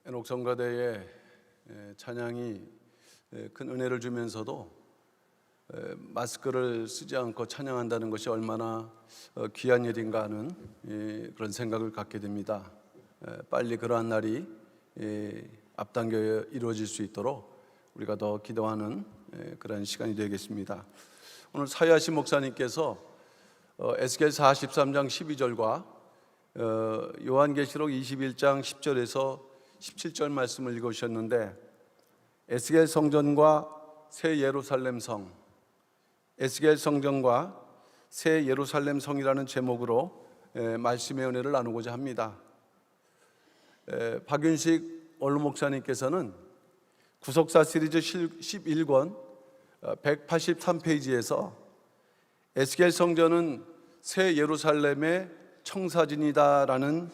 애녹성가대의 찬양이 큰 은혜를 주면서도 마스크를 쓰지 않고 찬양한다는 것이 얼마나 귀한 일인가 하는 그런 생각을 갖게 됩니다. 빨리 그러한 날이 앞당겨 이루어질 수 있도록 우리가 더 기도하는 그런 시간이 되겠습니다. 오늘 사야시 목사님께서 에스겔 43장 12절과 요한계시록 21장 10절에서 17절 말씀을 읽으셨는데, 에스겔 성전과 새 예루살렘 성, 에스겔 성전과 새 예루살렘 성이라는 제목으로 말씀의 은혜를 나누고자 합니다. 박윤식 원로 목사님께서는 구속사 시리즈 11권 183페이지에서 에스겔 성전은 새 예루살렘의 청사진이다라는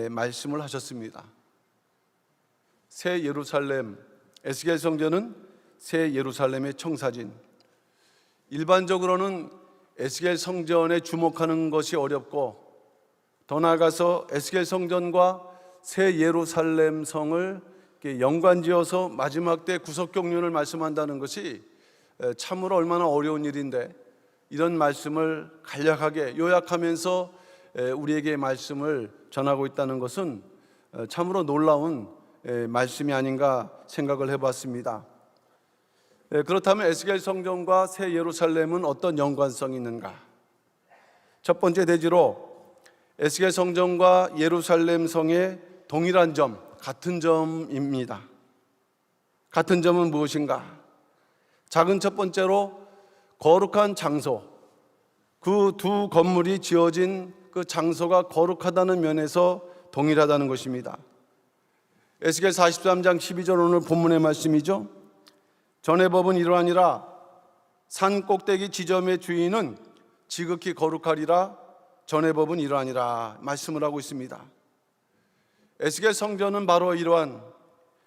말씀을 하셨습니다. 새 예루살렘, 에스겔 성전은 새 예루살렘의 청사진. 일반적으로는 에스겔 성전에 주목하는 것이 어렵고, 더 나아가서 에스겔 성전과 새 예루살렘 성을 연관지어서 마지막 때 구속경륜을 말씀한다는 것이 참으로 얼마나 어려운 일인데, 이런 말씀을 간략하게 요약하면서 우리에게 말씀을 전하고 있다는 것은 참으로 놀라운 말씀이 아닌가 생각을 해봤습니다. 그렇다면 에스겔 성전과 새 예루살렘은 어떤 연관성이 있는가? 첫 번째 대지로 에스겔 성전과 예루살렘 성의 동일한 점, 같은 점입니다. 같은 점은 무엇인가? 작은 첫 번째로 거룩한 장소, 그 두 건물이 지어진 그 장소가 거룩하다는 면에서 동일하다는 것입니다. 에스겔 43장 12절 오늘 본문의 말씀이죠. 전의 법은 이러하니라, 산 꼭대기 지점의 주인은 지극히 거룩하리라. 전의 법은 이러하니라 말씀을 하고 있습니다. 에스겔 성전은 바로 이러한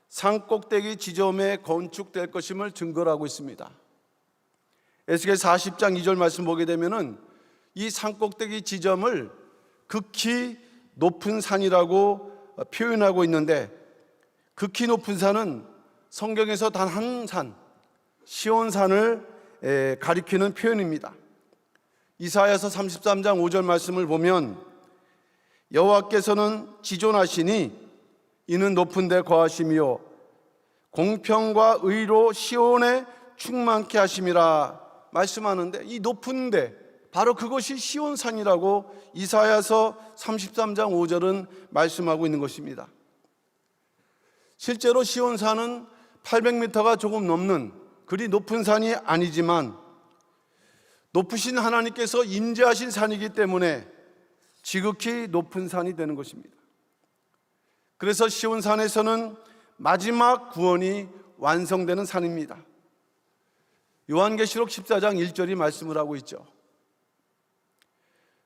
산 꼭대기 지점에 건축될 것임을 증거를 하고 있습니다. 에스겔 40장 2절 말씀 보게 되면은 이 산 꼭대기 지점을 극히 높은 산이라고 표현하고 있는데, 극히 높은 산은 성경에서 단 한 산, 시온산을 가리키는 표현입니다. 이사야서 33장 5절 말씀을 보면 여호와께서는 지존하시니 이는 높은 데 거하시며 공평과 의로 시온에 충만케 하심이라 말씀하는데, 이 높은 데 바로 그것이 시온산이라고 이사야서 33장 5절은 말씀하고 있는 것입니다. 실제로 시온산은 800m가 조금 넘는 그리 높은 산이 아니지만 높으신 하나님께서 임재하신 산이기 때문에 지극히 높은 산이 되는 것입니다. 그래서 시온산에서는 마지막 구원이 완성되는 산입니다. 요한계시록 14장 1절이 말씀을 하고 있죠.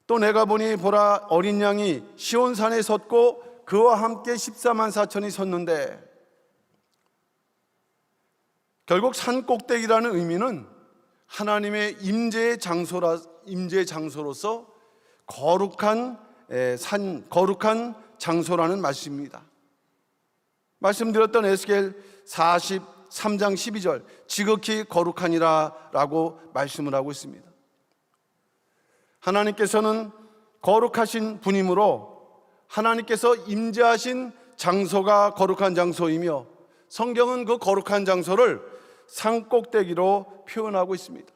또 내가 보니 보라, 어린 양이 시온산에 섰고 그와 함께 14만 4천이 섰는데, 결국 산 꼭대기라는 의미는 하나님의 임재의 장소로서 거룩한 장소라는 말씀입니다. 말씀드렸던 에스겔 43장 12절, 지극히 거룩하니라 라고 말씀을 하고 있습니다. 하나님께서는 거룩하신 분이므로 하나님께서 임재하신 장소가 거룩한 장소이며, 성경은 그 거룩한 장소를 산 꼭대기로 표현하고 있습니다.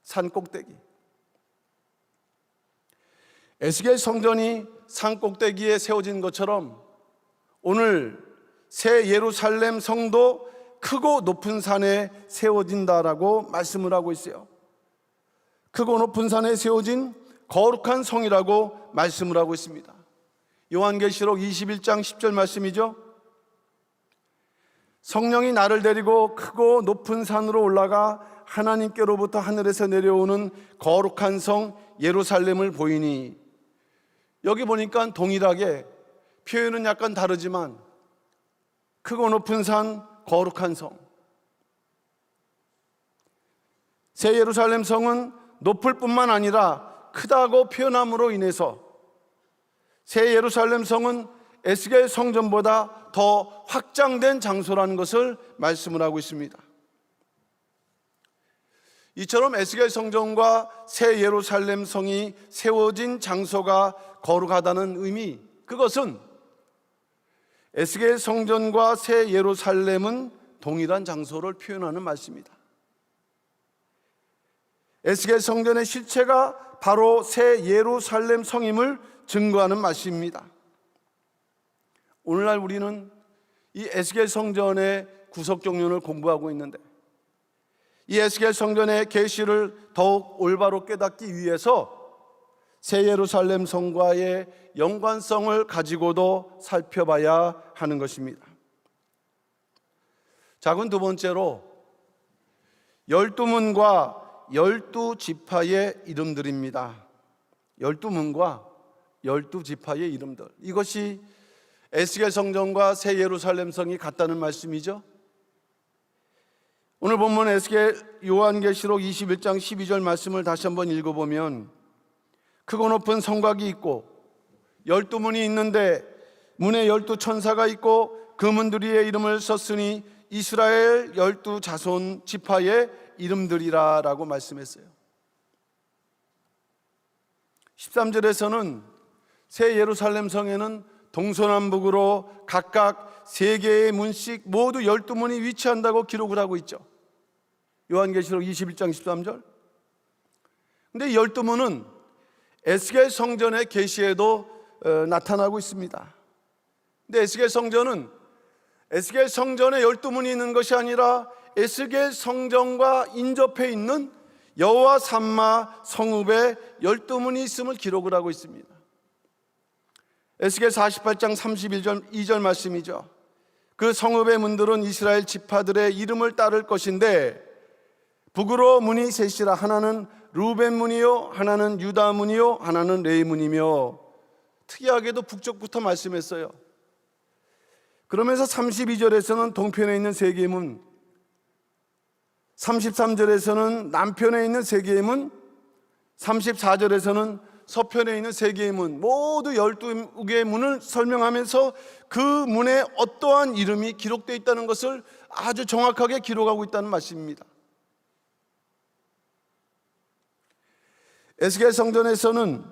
산 꼭대기. 에스겔 성전이 산 꼭대기에 세워진 것처럼 오늘 새 예루살렘 성도 크고 높은 산에 세워진다라고 말씀을 하고 있어요. 크고 높은 산에 세워진 거룩한 성이라고 말씀을 하고 있습니다. 요한계시록 21장 10절 말씀이죠. 성령이 나를 데리고 크고 높은 산으로 올라가 하나님께로부터 하늘에서 내려오는 거룩한 성 예루살렘을 보이니, 여기 보니까 동일하게 표현은 약간 다르지만 크고 높은 산, 거룩한 성. 새 예루살렘 성은 높을 뿐만 아니라 크다고 표현함으로 인해서 새 예루살렘 성은 에스겔 성전보다 더 확장된 장소라는 것을 말씀을 하고 있습니다. 이처럼 에스겔 성전과 새 예루살렘 성이 세워진 장소가 거룩하다는 의미, 그것은 에스겔 성전과 새 예루살렘은 동일한 장소를 표현하는 말씀입니다. 에스겔 성전의 실체가 바로 새 예루살렘 성임을 증거하는 말씀입니다. 오늘날 우리는 이 에스겔 성전의 구석 종론을 공부하고 있는데, 이 에스겔 성전의 계시를 더욱 올바로 깨닫기 위해서 새 예루살렘 성과의 연관성을 가지고도 살펴봐야 하는 것입니다. 작은 두 번째로 12문과 12지파의 이름들입니다. 12문과 12지파의 이름들, 이것이 에스겔 성전과 새 예루살렘 성이 같다는 말씀이죠. 오늘 본문 에스겔 요한계시록 21장 12절 말씀을 다시 한번 읽어보면, 크고 높은 성곽이 있고 12문이 있는데 문에 12천사가 있고 그 문들이의 이름을 썼으니 이스라엘 12자손 지파의 이름들이라 라고 말씀했어요. 13절에서는 새 예루살렘 성에는 동서남북으로 각각 3개의 문씩 모두 12문이 위치한다고 기록을 하고 있죠. 요한계시록 21장 13절. 근데 이 12문은 에스겔 성전의 계시에도 나타나고 있습니다. 근데 에스겔 성전에 12문이 있는 것이 아니라 에스겔 성전과 인접해 있는 여호와 삼마 성읍에 12문이 있음을 기록을 하고 있습니다. 에스겔 48장 31절 2절 말씀이죠. 그 성읍의 문들은 이스라엘 지파들의 이름을 따를 것인데 북으로 문이 셋이라. 하나는 루벤 문이요, 하나는 유다 문이요, 하나는 레위 문이며. 특이하게도 북쪽부터 말씀했어요. 그러면서 32절에서는 동편에 있는 3개의 문, 33절에서는 남편에 있는 3개의 문, 34절에서는 서편에 있는 3개의 문, 모두 12개의 문을 설명하면서 그 문에 어떠한 이름이 기록되어 있다는 것을 아주 정확하게 기록하고 있다는 말씀입니다. 에스겔 성전에서는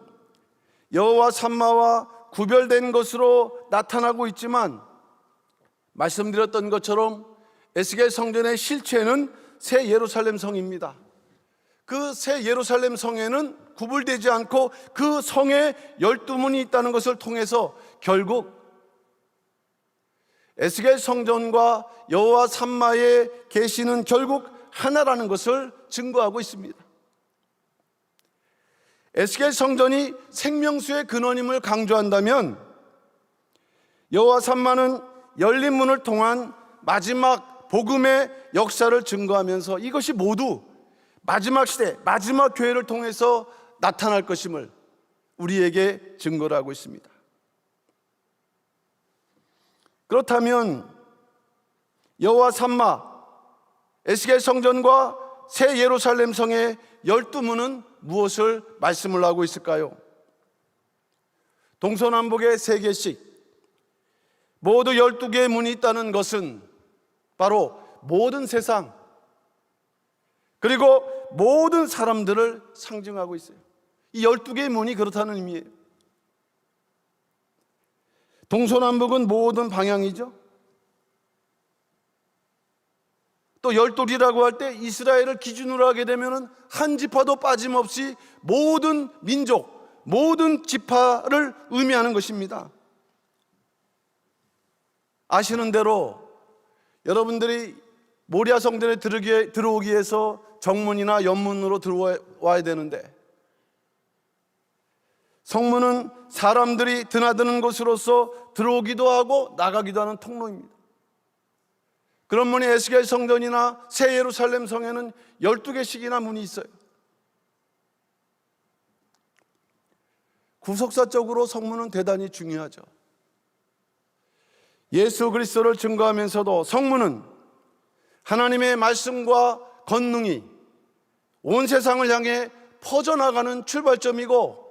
여호와 삼마와 구별된 것으로 나타나고 있지만, 말씀드렸던 것처럼 에스겔 성전의 실체는 새 예루살렘 성입니다. 그 새 예루살렘 성에는 구분되지 않고 그 성에 12문이 있다는 것을 통해서 결국 에스겔 성전과 여호와 삼마의 계시는 결국 하나라는 것을 증거하고 있습니다. 에스겔 성전이 생명수의 근원임을 강조한다면, 여호와 삼마는 열린 문을 통한 마지막 복음의 역사를 증거하면서 이것이 모두 마지막 시대, 마지막 교회를 통해서 나타날 것임을 우리에게 증거를 하고 있습니다. 그렇다면 여호와 삼마, 에스겔 성전과 새 예루살렘 성의 12문은 무엇을 말씀을 하고 있을까요? 동서남북에 3개씩 모두 12개의 문이 있다는 것은 바로 모든 세상, 그리고 모든 사람들을 상징하고 있어요. 이 12개의 문이 그렇다는 의미예요. 동서남북은 모든 방향이죠. 또 12이라고 할 때 이스라엘을 기준으로 하게 되면 한 지파도 빠짐없이 모든 민족, 모든 지파를 의미하는 것입니다. 아시는 대로 여러분들이 모리아 성전에 들어오기 위해서 정문이나 연문으로 들어와야 되는데, 성문은 사람들이 드나드는 곳으로서 들어오기도 하고 나가기도 하는 통로입니다. 그런 문이 에스겔 성전이나 새 예루살렘 성에는 12개씩이나 문이 있어요. 구속사적으로 성문은 대단히 중요하죠. 예수 그리스도를 증거하면서도 성문은 하나님의 말씀과 권능이 온 세상을 향해 퍼져나가는 출발점이고,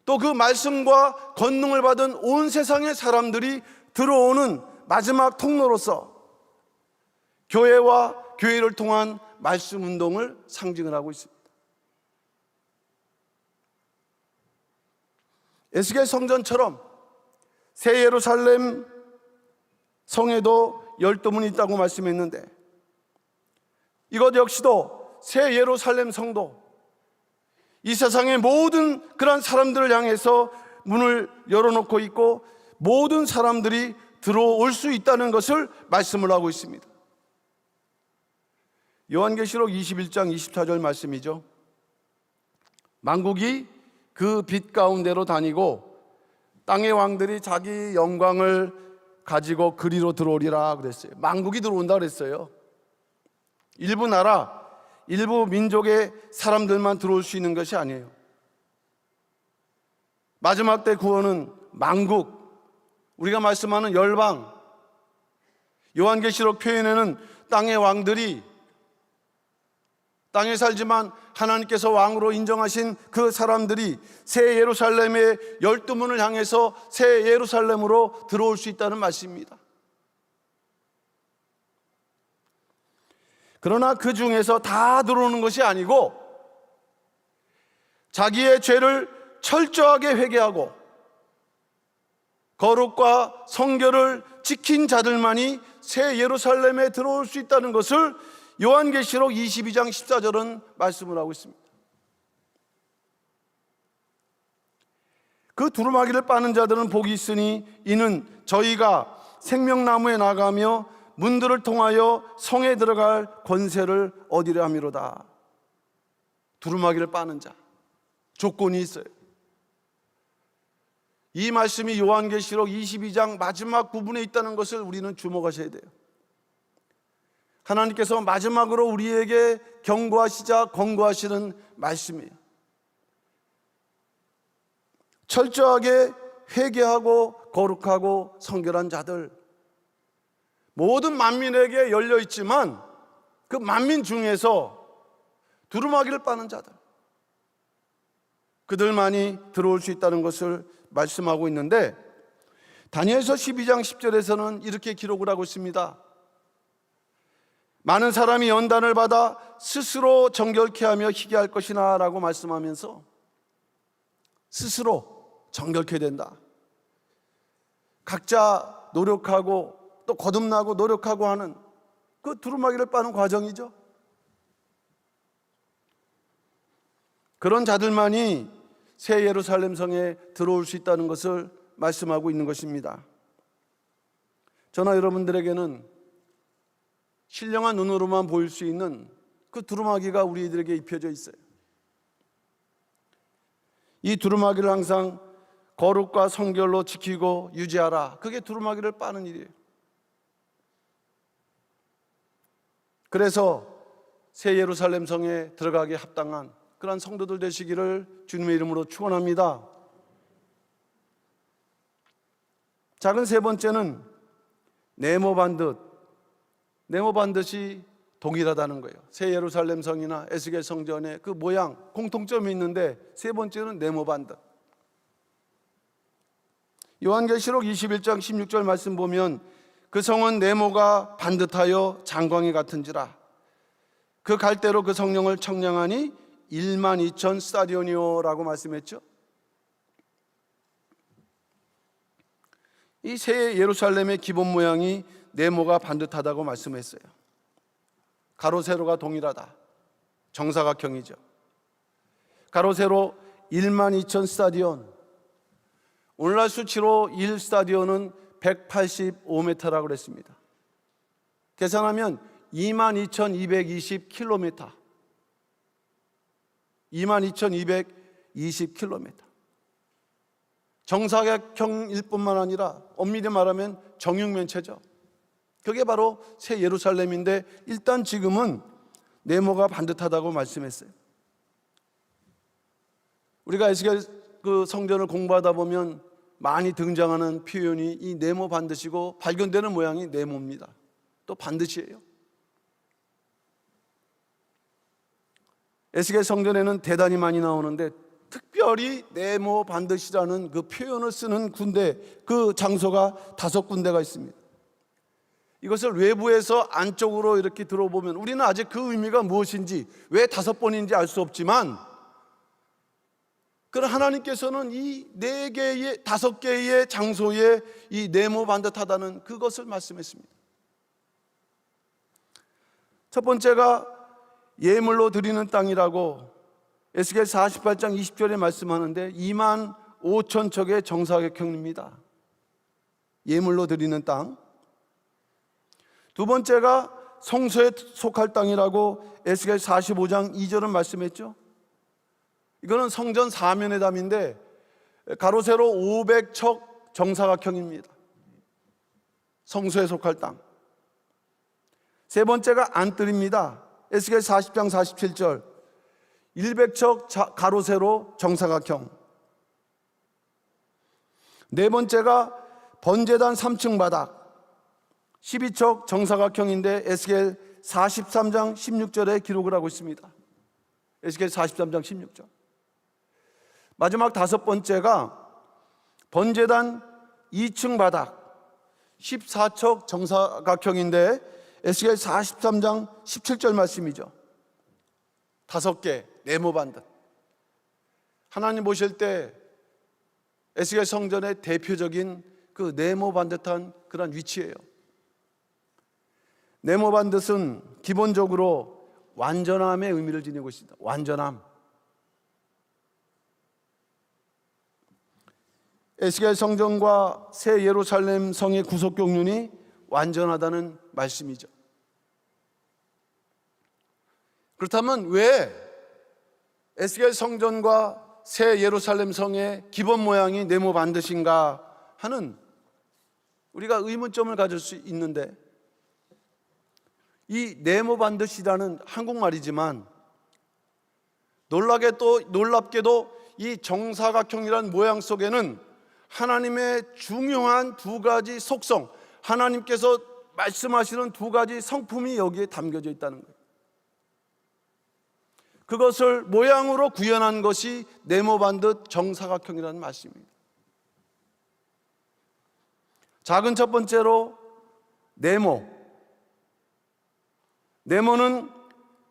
또 그 말씀과 권능을 받은 온 세상의 사람들이 들어오는 마지막 통로로서 교회와 교회를 통한 말씀 운동을 상징을 하고 있습니다. 에스겔 성전처럼 새 예루살렘 성에도 12문이 있다고 말씀했는데, 이것 역시도 새 예루살렘 성도, 이 세상의 모든 그런 사람들을 향해서 문을 열어놓고 있고 모든 사람들이 들어올 수 있다는 것을 말씀을 하고 있습니다. 요한계시록 21장 24절 말씀이죠. 만국이 그 빛 가운데로 다니고 땅의 왕들이 자기 영광을 가지고 그리로 들어오리라 그랬어요. 만국이 들어온다 그랬어요. 일부 나라, 일부 민족의 사람들만 들어올 수 있는 것이 아니에요. 마지막 때 구원은 만국, 우리가 말씀하는 열방, 요한계시록 표현에는 땅의 왕들이, 땅에 살지만 하나님께서 왕으로 인정하신 그 사람들이 새 예루살렘의 12문을 향해서 새 예루살렘으로 들어올 수 있다는 말씀입니다. 그러나 그 중에서 다 들어오는 것이 아니고 자기의 죄를 철저하게 회개하고 거룩과 성결을 지킨 자들만이 새 예루살렘에 들어올 수 있다는 것을 요한계시록 22장 14절은 말씀을 하고 있습니다. 그 두루마기를 빠는 자들은 복이 있으니 이는 저희가 생명나무에 나가며 문들을 통하여 성에 들어갈 권세를 얻으려 함이로다. 두루마기를 빠는 자, 조건이 있어요. 이 말씀이 요한계시록 22장 마지막 부분에 있다는 것을 우리는 주목하셔야 돼요. 하나님께서 마지막으로 우리에게 경고하시자 권고하시는 말씀이에요. 철저하게 회개하고 거룩하고 성결한 자들, 모든 만민에게 열려 있지만 그 만민 중에서 두루마기를 빠는 자들, 그들만이 들어올 수 있다는 것을 말씀하고 있는데, 다니엘서 12장 10절에서는 이렇게 기록을 하고 있습니다. 많은 사람이 연단을 받아 스스로 정결케 하며 희게 할 것이나 라고 말씀하면서 스스로 정결케 된다. 각자 노력하고 또 거듭나고 노력하고 하는 그 두루마기를 빠는 과정이죠. 그런 자들만이 새 예루살렘 성에 들어올 수 있다는 것을 말씀하고 있는 것입니다. 저나 여러분들에게는 신령한 눈으로만 보일 수 있는 그 두루마기가 우리들에게 입혀져 있어요. 이 두루마기를 항상 거룩과 성결로 지키고 유지하라. 그게 두루마기를 빠는 일이에요. 그래서 새 예루살렘 성에 들어가기에 합당한 그런 성도들 되시기를 주님의 이름으로 축원합니다. 작은 세 번째는 네모 반듯이 동일하다는 거예요. 새 예루살렘 성이나 에스겔 성전의 그 모양 공통점이 있는데, 세 번째는 네모 반듯. 요한계시록 21장 16절 말씀 보면 그 성은 네모가 반듯하여 장광이 같은지라 그 갈대로 그 성령을 청량하니 12,000 스타디온이요라고 말씀했죠. 이 새 예루살렘의 기본 모양이 네모가 반듯하다고 말씀했어요. 가로 세로가 동일하다. 정사각형이죠. 가로 세로 12,000 스타디온. 오늘날 수치로 1스타디온은 185m라고 그랬습니다. 계산하면 22,220km. 22,220km. 정사각형일 뿐만 아니라 엄밀히 말하면 정육면체죠. 그게 바로 새 예루살렘인데, 일단 지금은 네모가 반듯하다고 말씀했어요. 우리가 에스겔 그 성전을 공부하다 보면 많이 등장하는 표현이 이 네모 반듯이고 발견되는 모양이 네모입니다. 또 반듯이에요. 에스겔 성전에는 대단히 많이 나오는데 특별히 네모 반드시라는 그 표현을 쓰는 군대, 그 장소가 5군데가 있습니다. 이것을 외부에서 안쪽으로 이렇게 들어보면 우리는 아직 그 의미가 무엇인지, 왜 5번인지 알 수 없지만, 그러나 하나님께서는 이 5개의 장소에 이 네모 반듯하다는 그것을 말씀했습니다. 첫 번째가 예물로 드리는 땅이라고 에스겔 48장 20절에 말씀하는데 2만 5천 척의 정사각형입니다. 예물로 드리는 땅. 두 번째가 성소에 속할 땅이라고 에스겔 45장 2절은 말씀했죠. 이거는 성전 사면의 담인데 가로 세로 500척 정사각형입니다. 성소에 속할 땅. 세 번째가 안뜰입니다. 에스겔 40장 47절 100척 가로 세로 정사각형. 네 번째가 번제단 3층 바닥 12척 정사각형인데 에스겔 43장 16절에 기록을 하고 있습니다. 에스겔 43장 16절. 마지막 5번째가 번제단 2층 바닥 14척 정사각형인데 에스겔 43장 17절 말씀이죠. 5개 네모 반듯. 하나님 보실 때 에스겔 성전의 대표적인 그 네모 반듯한 그런 위치예요. 네모 반듯은 기본적으로 완전함의 의미를 지니고 있습니다. 완전함. 에스겔 성전과 새 예루살렘 성의 구속 경륜이 완전하다는 말씀이죠. 그렇다면 왜 에스겔 성전과 새 예루살렘 성의 기본 모양이 네모 반듯인가 하는 우리가 의문점을 가질 수 있는데, 이 네모 반듯이라는 한국말이지만 놀랍게도 이 정사각형이라는 모양 속에는 하나님의 중요한 2가지 속성, 하나님께서 말씀하시는 2가지 성품이 여기에 담겨져 있다는 거예요. 그것을 모양으로 구현한 것이 네모 반듯 정사각형이라는 말씀입니다. 작은 첫 번째로 네모는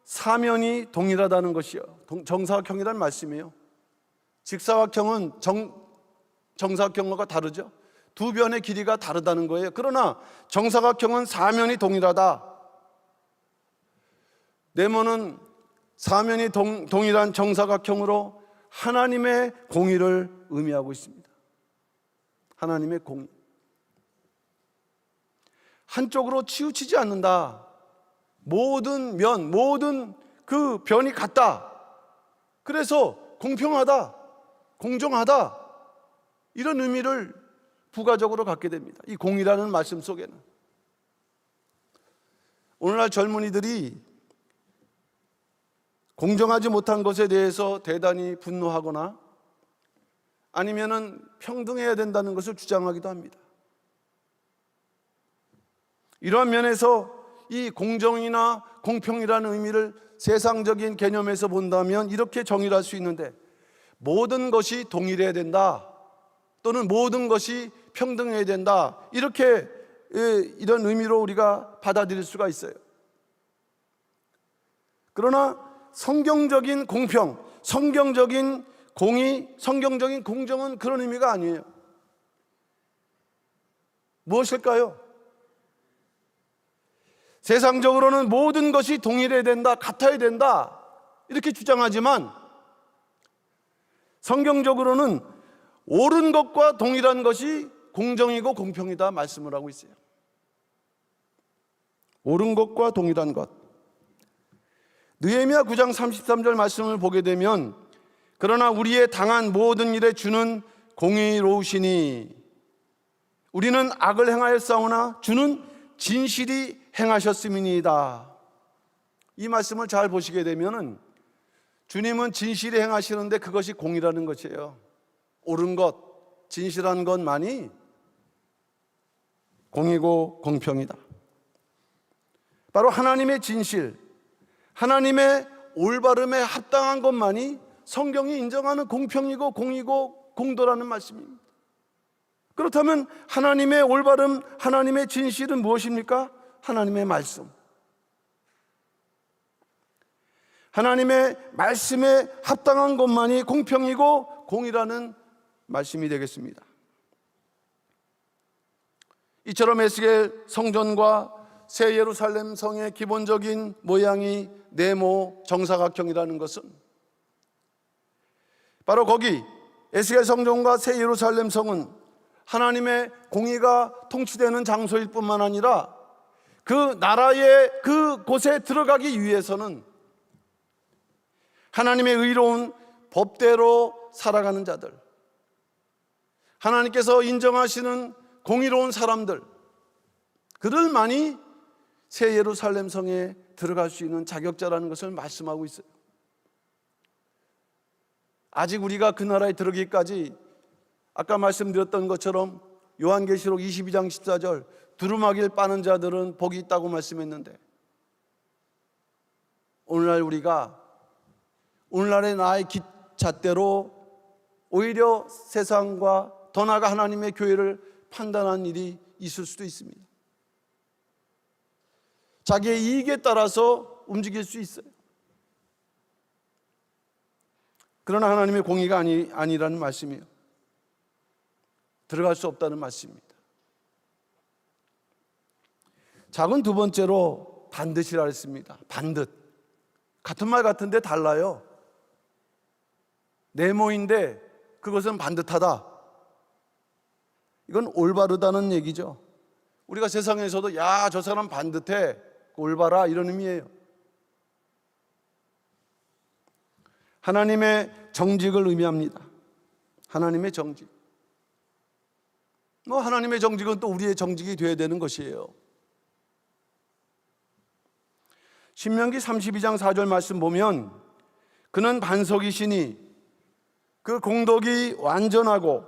사면이 동일하다는 것이요. 정사각형이라는 말씀이에요. 직사각형은 정사각형과 다르죠. 2변의 길이가 다르다는 거예요. 그러나 정사각형은 사면이 동일하다. 네모는 사면이 동일한 정사각형으로 하나님의 공의를 의미하고 있습니다. 하나님의 공의. 한쪽으로 치우치지 않는다. 모든 그 변이 같다. 그래서 공평하다, 공정하다, 이런 의미를 부가적으로 갖게 됩니다. 이 공의라는 말씀 속에는. 오늘날 젊은이들이 공정하지 못한 것에 대해서 대단히 분노하거나 아니면은 평등해야 된다는 것을 주장하기도 합니다. 이러한 면에서 이 공정이나 공평이라는 의미를 세상적인 개념에서 본다면 이렇게 정의할 수 있는데, 모든 것이 동일해야 된다, 또는 모든 것이 평등해야 된다, 이렇게 이런 의미로 우리가 받아들일 수가 있어요. 그러나 성경적인 공평, 성경적인 공의, 성경적인 공정은 그런 의미가 아니에요. 무엇일까요? 세상적으로는 모든 것이 동일해야 된다, 같아야 된다, 이렇게 주장하지만 성경적으로는 옳은 것과 동일한 것이 공정이고 공평이다 말씀을 하고 있어요. 옳은 것과 동일한 것. 느헤미야 9장 33절 말씀을 보게 되면, 그러나 우리의 당한 모든 일에 주는 공의로우시니 우리는 악을 행하였사오나 주는 진실이 행하셨음이니이다. 이 말씀을 잘 보시게 되면은 주님은 진실이 행하시는데 그것이 공의라는 것이에요. 옳은 것, 진실한 것만이 공의고 공평이다. 바로 하나님의 진실, 하나님의 올바름에 합당한 것만이 성경이 인정하는 공평이고 공의고 공도라는 말씀입니다. 그렇다면 하나님의 올바름, 하나님의 진실은 무엇입니까? 하나님의 말씀. 하나님의 말씀에 합당한 것만이 공평이고 공의라는 말씀이 되겠습니다. 이처럼 에스겔 성전과 새 예루살렘 성의 기본적인 모양이 네모 정사각형이라는 것은 바로 거기 에스겔 성전과 새 예루살렘 성은 하나님의 공의가 통치되는 장소일 뿐만 아니라 그 나라의 그곳에 들어가기 위해서는 하나님의 의로운 법대로 살아가는 자들, 하나님께서 인정하시는 공의로운 사람들, 그들만이 새 예루살렘 성에 들어갈 수 있는 자격자라는 것을 말씀하고 있어요. 아직 우리가 그 나라에 들어가기까지 아까 말씀드렸던 것처럼 요한계시록 22장 14절 두루마기를 빠는 자들은 복이 있다고 말씀했는데, 오늘날 우리가 오늘날의 나의 잣대로 오히려 세상과 더 나아가 하나님의 교회를 판단하는 일이 있을 수도 있습니다. 자기의 이익에 따라서 움직일 수 있어요. 그러나 하나님의 공의가 아니라는 말씀이에요. 들어갈 수 없다는 말씀입니다. 작은 두 번째로 반드시라 했습니다. 반듯. 같은 말 같은데 달라요. 네모인데 그것은 반듯하다. 이건 올바르다는 얘기죠. 우리가 세상에서도 야, 저 사람 반듯해, 올바라, 이런 의미예요. 하나님의 정직을 의미합니다. 하나님의 정직. 하나님의 정직은 또 우리의 정직이 되어야 되는 것이에요. 신명기 32장 4절 말씀 보면 그는 반석이시니 그 공덕이 완전하고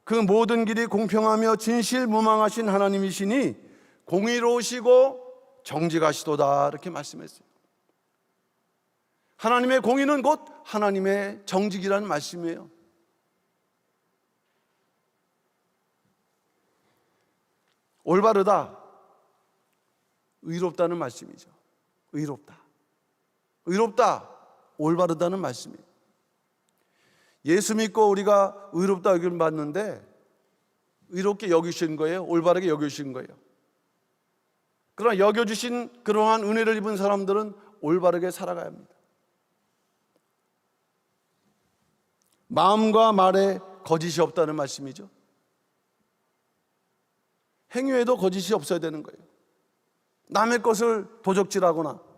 그 모든 길이 공평하며 진실무망하신 하나님이시니 공의로우시고 정직하시도다, 이렇게 말씀했어요. 하나님의 공의는 곧 하나님의 정직이라는 말씀이에요. 올바르다, 의롭다는 말씀이죠. 의롭다, 올바르다는 말씀이에요. 예수 믿고 우리가 의롭다 여김을 받는데 의롭게 여기신 거예요? 올바르게 여기신 거예요? 그러나 여겨주신 그러한 은혜를 입은 사람들은 올바르게 살아가야 합니다. 마음과 말에 거짓이 없다는 말씀이죠. 행위에도 거짓이 없어야 되는 거예요. 남의 것을 도적질하거나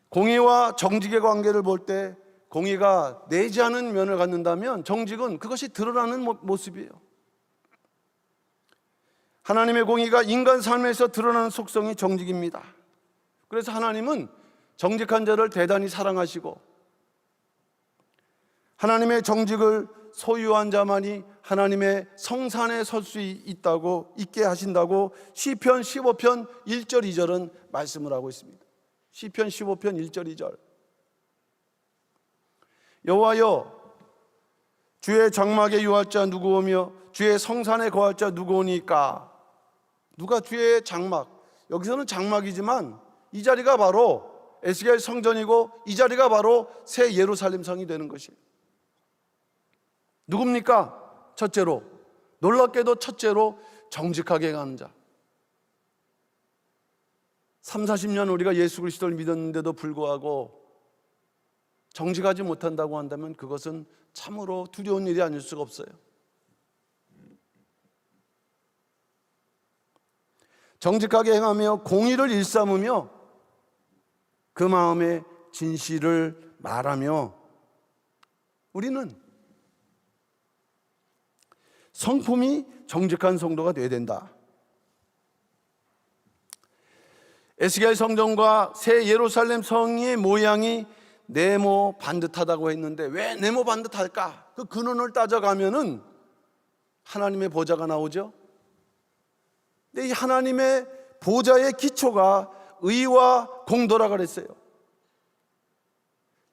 공의와 정직의 관계를 볼 때 공의가 내지 않은 면을 갖는다면 정직은 그것이 드러나는 모습이에요. 하나님의 공의가 인간 삶에서 드러나는 속성이 정직입니다. 그래서 하나님은 정직한 자를 대단히 사랑하시고 하나님의 정직을 소유한 자만이 하나님의 성산에 설 수 있게 하신다고 시편 15편 1절 2절은 말씀을 하고 있습니다. 시편 15편 1절 2절. 여호와여, 주의 장막에 유할 자 누구오며 주의 성산에 거할 자 누구오니까? 누가 주의 장막, 여기서는 장막이지만 이 자리가 바로 에스겔 성전이고 이 자리가 바로 새 예루살렘 성이 되는 것이에요. 누굽니까? 첫째로, 놀랍게도 첫째로 정직하게 행하는 자. 3, 40년 우리가 예수 그리스도를 믿었는데도 불구하고 정직하지 못한다고 한다면 그것은 참으로 두려운 일이 아닐 수가 없어요. 정직하게 행하며 공의를 일삼으며 그 마음의 진실을 말하며 우리는 성품이 정직한 성도가 되어야 된다. 에스겔 성전과 새 예루살렘 성의 모양이 네모 반듯하다고 했는데 왜 네모 반듯할까? 그 근원을 따져가면은 하나님의 보좌가 나오죠. 근데 이 하나님의 보좌의 기초가 의와 공도라 그랬어요.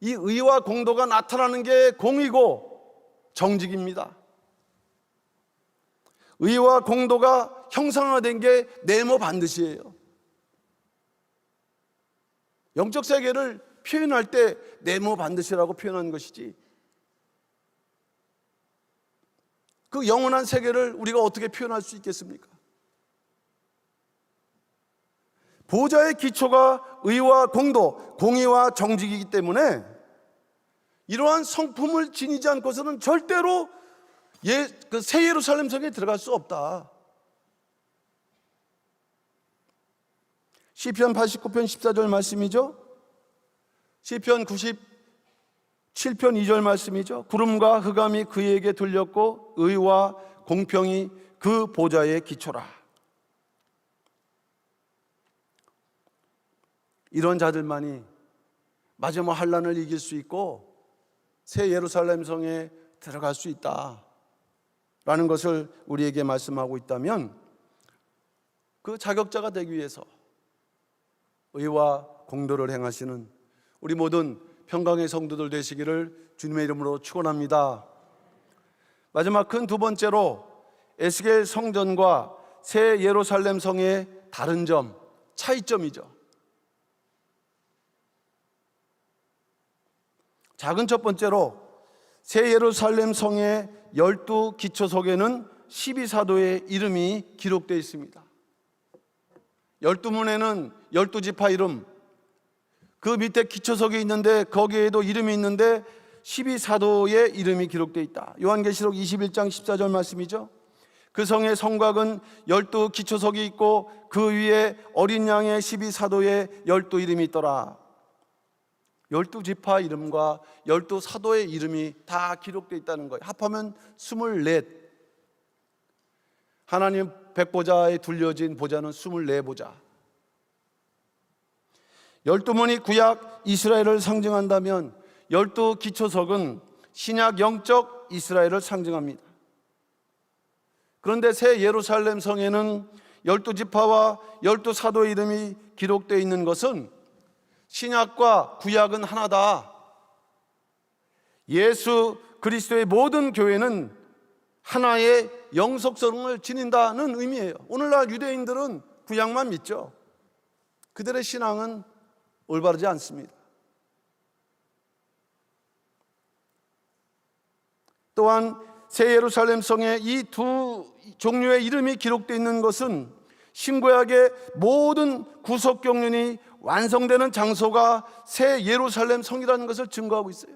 이 의와 공도가 나타나는 게 공이고 정직입니다. 의와 공도가 형상화된 게 네모 반드시예요. 영적 세계를 표현할 때 네모 반드시라고 표현한 것이지, 그 영원한 세계를 우리가 어떻게 표현할 수 있겠습니까? 보좌의 기초가 의와 공도, 공의와 정직이기 때문에 이러한 성품을 지니지 않고서는 절대로 그 새 예루살렘 성에 들어갈 수 없다. 시편 89편 14절 말씀이죠. 시편 97편 2절 말씀이죠. 구름과 흑암이 그에게 들렸고 의와 공평이 그 보좌의 기초라. 이런 자들만이 마지막 환난을 이길 수 있고 새 예루살렘 성에 들어갈 수 있다라는 것을 우리에게 말씀하고 있다면, 그 자격자가 되기 위해서 의와 공도를 행하시는 우리 모든 평강의 성도들 되시기를 주님의 이름으로 축원합니다. 마지막 큰 두 번째로 에스겔 성전과 새 예루살렘 성의 다른 점, 차이점이죠. 작은 첫 번째로 새 예루살렘 성의 12기초석에는 12사도의 이름이 기록되어 있습니다. 12문에는 12지파 이름, 그 밑에 기초석이 있는데 거기에도 이름이 있는데 12사도의 이름이 기록되어 있다. 요한계시록 21장 14절 말씀이죠. 그 성의 성곽은 12기초석이 있고 그 위에 어린 양의 12사도의 12 이름이 있더라. 12지파 이름과 12사도의 이름이 다 기록되어 있다는 거예요. 합하면 24. 하나님 백보자에 둘려진 보좌는 24보좌. 12문이 구약 이스라엘을 상징한다면 12기초석은 신약 영적 이스라엘을 상징합니다. 그런데 새 예루살렘 성에는 12지파와 12사도의 이름이 기록되어 있는 것은 신약과 구약은 하나다. 예수 그리스도의 모든 교회는 하나의 영속성을 지닌다는 의미예요. 오늘날 유대인들은 구약만 믿죠. 그들의 신앙은 올바르지 않습니다. 또한 새 예루살렘 성에 이 두 종류의 이름이 기록되어 있는 것은 신구약의 모든 구속경륜이 완성되는 장소가 새 예루살렘 성이라는 것을 증거하고 있어요.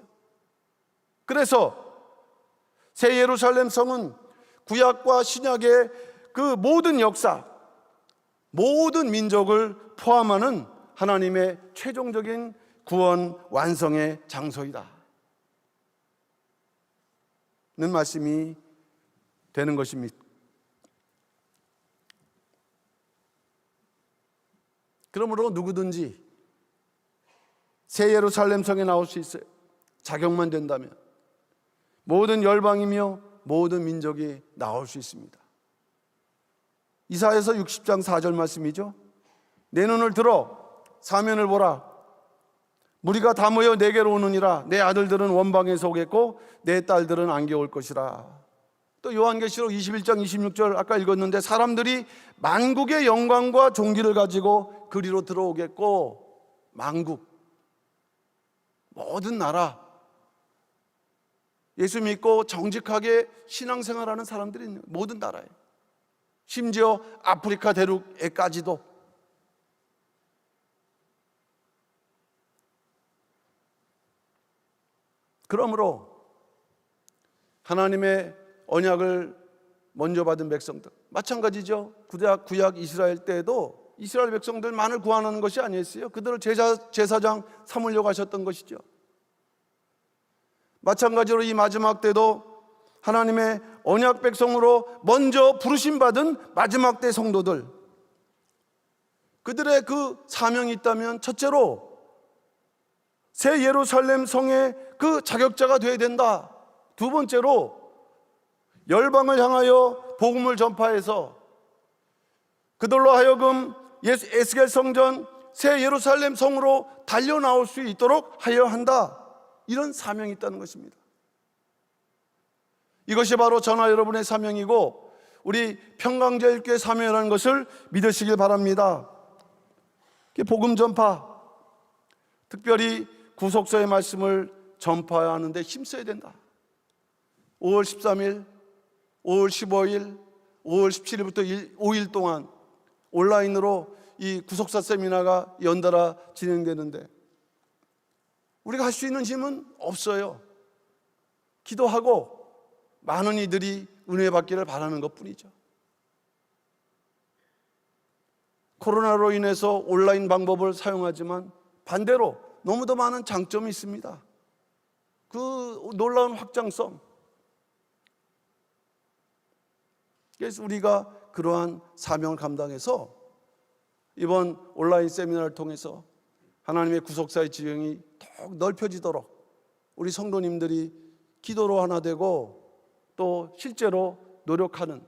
그래서 새 예루살렘 성은 구약과 신약의 그 모든 역사, 모든 민족을 포함하는 하나님의 최종적인 구원 완성의 장소이다 는 말씀이 되는 것입니다. 그러므로 누구든지 새 예루살렘 성에 나올 수 있어요. 자격만 된다면 모든 열방이며 모든 민족이 나올 수 있습니다. 이사야서 60장 4절 말씀이죠. 내 눈을 들어 사면을 보라. 무리가 다 모여 내게로 오느니라. 내 아들들은 원방에서 오겠고 내 딸들은 안개 올 것이라. 또 요한계시록 21장 26절 아까 읽었는데 사람들이 만국의 영광과 존귀를 가지고 그리로 들어오겠고, 만국, 모든 나라, 예수 믿고 정직하게 신앙생활하는 사람들이 있는 모든 나라에, 심지어 아프리카 대륙에까지도. 그러므로 하나님의 언약을 먼저 받은 백성들, 마찬가지죠. 구약 이스라엘 때에도 이스라엘 백성들만을 구원하는 것이 아니었어요. 그들을 제사장 삼으려고 하셨던 것이죠. 마찬가지로 이 마지막 때도 하나님의 언약 백성으로 먼저 부르심 받은 마지막 때 성도들, 그들의 그 사명이 있다면 첫째로 새 예루살렘 성의 그 자격자가 되어야 된다. 두 번째로 열방을 향하여 복음을 전파해서 그들로 하여금 에스겔 성전 새 예루살렘 성으로 달려 나올 수 있도록 하려 한다. 이런 사명이 있다는 것입니다. 이것이 바로 저나 여러분의 사명이고 우리 평강제일교회 사명이라는 것을 믿으시길 바랍니다. 복음 전파, 특별히 구속서의 말씀을 전파하는 데 힘써야 된다. 5월 13일, 5월 15일, 5월 17일부터 5일 동안 온라인으로 이 구속사 세미나가 연달아 진행되는데 우리가 할 수 있는 힘은 없어요. 기도하고 많은 이들이 은혜 받기를 바라는 것뿐이죠. 코로나로 인해서 온라인 방법을 사용하지만 반대로 너무도 많은 장점이 있습니다. 그 놀라운 확장성. 그래서 우리가 그러한 사명을 감당해서 이번 온라인 세미나를 통해서 하나님의 구속사의 지형이 더욱 넓혀지도록 우리 성도님들이 기도로 하나 되고 또 실제로 노력하는,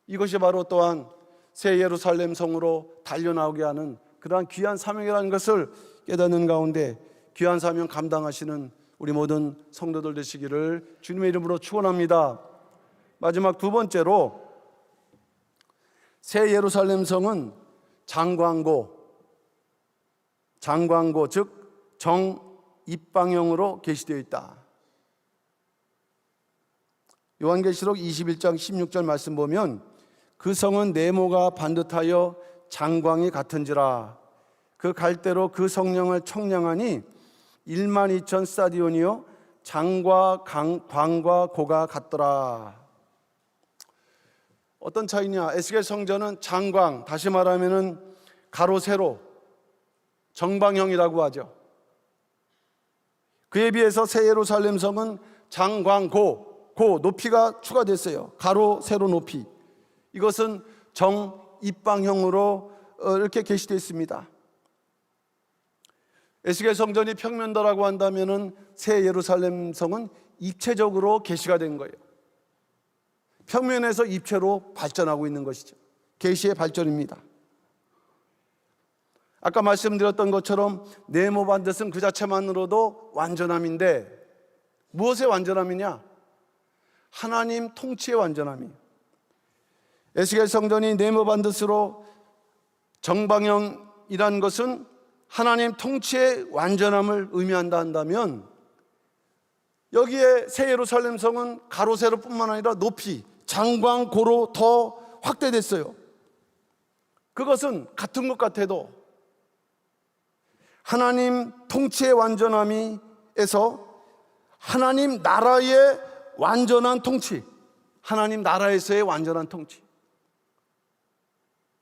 이것이 바로 또한 새 예루살렘 성으로 달려나오게 하는 그러한 귀한 사명이라는 것을 깨닫는 가운데 귀한 사명 감당하시는 우리 모든 성도들 되시기를 주님의 이름으로 축원합니다. 마지막 두 번째로 새 예루살렘 성은 장광고 즉 정입방형으로 계시되어 있다. 요한계시록 21장 16절 말씀 보면 그 성은 네모가 반듯하여 장광이 같은지라 그 갈대로 그 성령을 청량하니 12,000 스타디온이요 장과 광과 고가 같더라. 어떤 차이냐? 에스겔 성전은 장광, 다시 말하면은 가로 세로 정방형이라고 하죠. 그에 비해서 새 예루살렘 성은 장광고 높이가 추가됐어요. 가로 세로 높이. 이것은 정입방형으로 이렇게 게시되어 있습니다. 에스겔 성전이 평면도라고 한다면은 새 예루살렘 성은 입체적으로 게시가 된 거예요. 평면에서 입체로 발전하고 있는 것이죠. 계시의 발전입니다. 아까 말씀드렸던 것처럼 네모 반듯은 그 자체만으로도 완전함인데 무엇의 완전함이냐? 하나님 통치의 완전함이. 에스겔 성전이 네모 반듯으로 정방형이라는 것은 하나님 통치의 완전함을 의미한다 한다면 여기에 새 예루살렘 성은 가로 세로뿐만 아니라 높이 장광고로 더 확대됐어요. 그것은 같은 것 같아도 하나님 통치의 완전함에서 하나님 나라의 완전한 통치, 하나님 나라에서의 완전한 통치,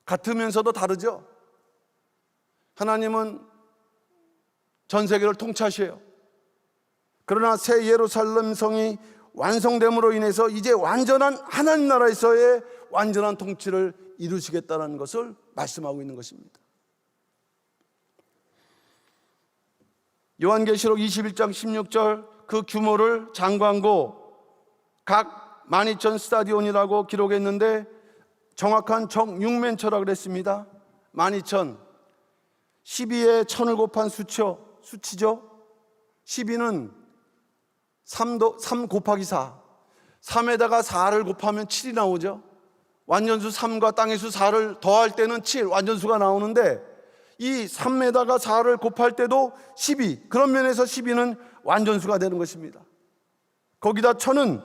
같으면서도 다르죠. 하나님은 전 세계를 통치하셔요. 그러나 새 예루살렘 성이 완성됨으로 인해서 이제 완전한 하나님 나라에서의 완전한 통치를 이루시겠다는 것을 말씀하고 있는 것입니다. 요한계시록 21장 16절 그 규모를 장광고 각 12,000 스타디온이라고 기록했는데 정확한 정육면초라고 그랬습니다. 12,000 12에 1000을 곱한 수치죠. 12는 3 곱하기 4 3에다가 4를 곱하면 7이 나오죠. 완전수 3과 땅의 수 4를 더할 때는 7 완전수가 나오는데 이 3에다가 4를 곱할 때도 12, 그런 면에서 12는 완전수가 되는 것입니다. 거기다 1000은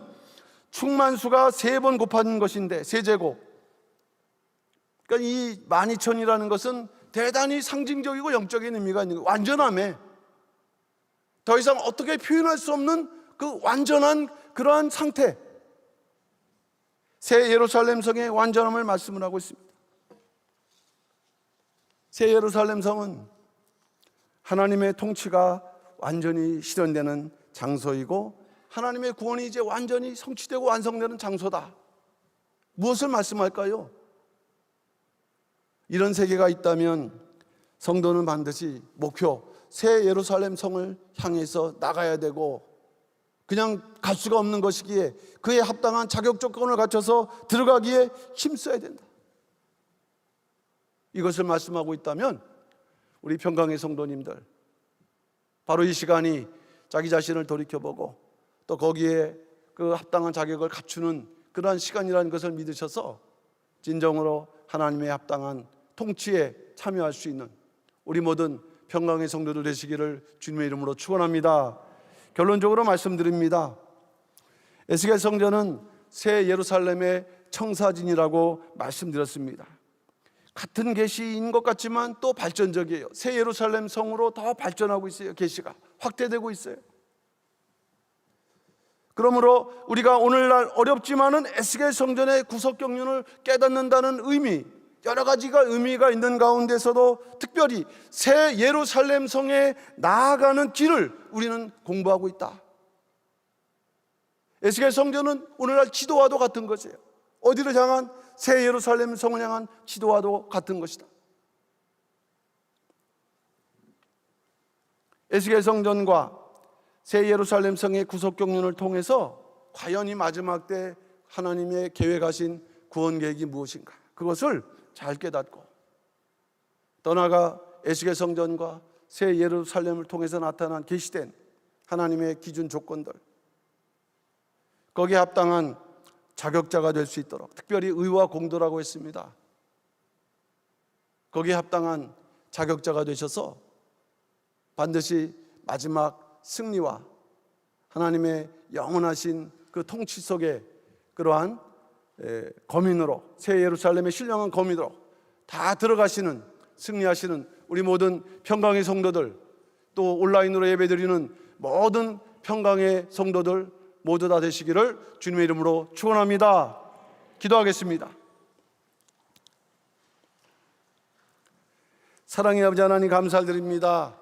충만수가 3번 곱하는 것인데 3제곱. 그러니까 이 12,000이라는 것은 대단히 상징적이고 영적인 의미가 있는 거예요. 완전함에 더 이상 어떻게 표현할 수 없는 그 완전한 그러한 상태, 새 예루살렘 성의 완전함을 말씀을 하고 있습니다. 새 예루살렘 성은 하나님의 통치가 완전히 실현되는 장소이고 하나님의 구원이 이제 완전히 성취되고 완성되는 장소다. 무엇을 말씀할까요? 이런 세계가 있다면 성도는 반드시 목표 새 예루살렘 성을 향해서 나가야 되고 그냥 갈 수가 없는 것이기에 그에 합당한 자격 조건을 갖춰서 들어가기에 힘써야 된다. 이것을 말씀하고 있다면 우리 평강의 성도님들, 바로 이 시간이 자기 자신을 돌이켜보고 또 거기에 그 합당한 자격을 갖추는 그러한 시간이라는 것을 믿으셔서 진정으로 하나님의 합당한 통치에 참여할 수 있는 우리 모든 평강의 성도들 되시기를 주님의 이름으로 축원합니다. 결론적으로 말씀드립니다. 에스겔 성전은 새 예루살렘의 청사진이라고 말씀드렸습니다. 같은 계시인 것 같지만 또 발전적이에요. 새 예루살렘 성으로 더 발전하고 있어요. 계시가 확대되고 있어요. 그러므로 우리가 오늘날 어렵지만은 에스겔 성전의 구석 경륜을 깨닫는다는 의미, 여러 가지가 의미가 있는 가운데서도 특별히 새 예루살렘 성에 나아가는 길을 우리는 공부하고 있다. 에스겔 성전은 오늘날 지도와도 같은 것이에요. 어디를 향한? 새 예루살렘 성을 향한 지도와도 같은 것이다. 에스겔 성전과 새 예루살렘 성의 구속 경륜을 통해서 과연 이 마지막 때 하나님의 계획하신 구원 계획이 무엇인가, 그것을 잘 깨닫고 더 나아가 에스겔 성전과 새 예루살렘을 통해서 나타난 계시된 하나님의 기준 조건들, 거기에 합당한 자격자가 될 수 있도록, 특별히 의와 공도라고 했습니다. 거기에 합당한 자격자가 되셔서 반드시 마지막 승리와 하나님의 영원하신 그 통치 속에 그러한 거민으로, 새 예루살렘의 신령한 거민으로 다 들어가시는, 승리하시는 우리 모든 평강의 성도들, 또 온라인으로 예배드리는 모든 평강의 성도들 모두 다 되시기를 주님의 이름으로 축원합니다. 기도하겠습니다. 사랑의 아버지 하나님, 감사드립니다.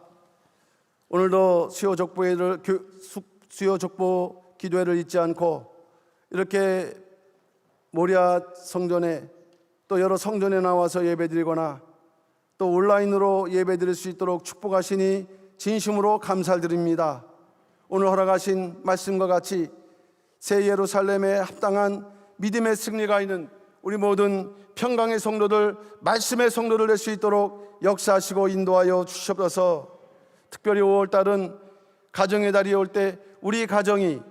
오늘도 수요 족보 기도회를 잊지 않고 이렇게 모리아 성전에 또 여러 성전에 나와서 예배드리거나 또 온라인으로 예배드릴 수 있도록 축복하시니 진심으로 감사드립니다. 오늘 허락하신 말씀과 같이 새 예루살렘에 합당한 믿음의 승리가 있는 우리 모든 평강의 성도들, 말씀의 성도들 될 수 있도록 역사하시고 인도하여 주시옵소서. 특별히 5월달은 가정의 달이 올 때 우리 가정이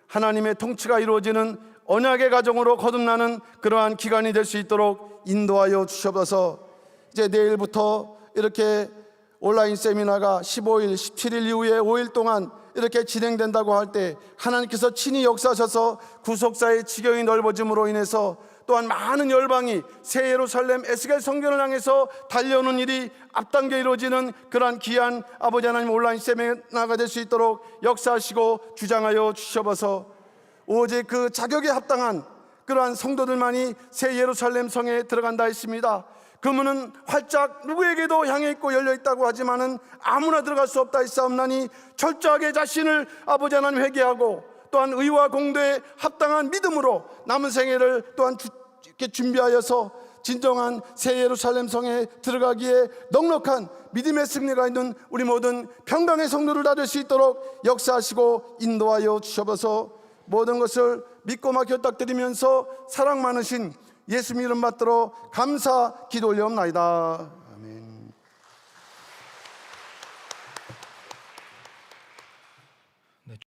하나님의 통치가 이루어지는 언약의 가정으로 거듭나는 그러한 기간이 될 수 있도록 인도하여 주시옵소서. 이제 내일부터 이렇게 온라인 세미나가 15일, 17일 이후에 5일 동안 이렇게 진행된다고 할 때 하나님께서 친히 역사하셔서 구속사의 지경이 넓어짐으로 인해서 또한 많은 열방이 새 예루살렘 에스겔 성전을 향해서 달려오는 일이 앞당겨 이루어지는 그러한 귀한 아버지 하나님 온라인 세미나가 될 수 있도록 역사하시고 주장하여 주시옵소서. 오직 그 자격에 합당한 그러한 성도들만이 새 예루살렘 성에 들어간다 했습니다. 그 문은 활짝 누구에게도 향해 있고 열려 있다고 하지만은 아무나 들어갈 수 없다 했사옵나니 철저하게 자신을 아버지 하나님 회개하고 또한 의와 공도에 합당한 믿음으로 남은 생애를 또한 이렇게 준비하여서 진정한 새 예루살렘 성에 들어가기에 넉넉한 믿음의 승리가 있는 우리 모든 평강의 성도를 다 될 수 있도록 역사하시고 인도하여 주셔서 모든 것을 믿고 맡겨드리면서 사랑 많으신 예수님 이름 받들어 감사 기도 올려옵나이다.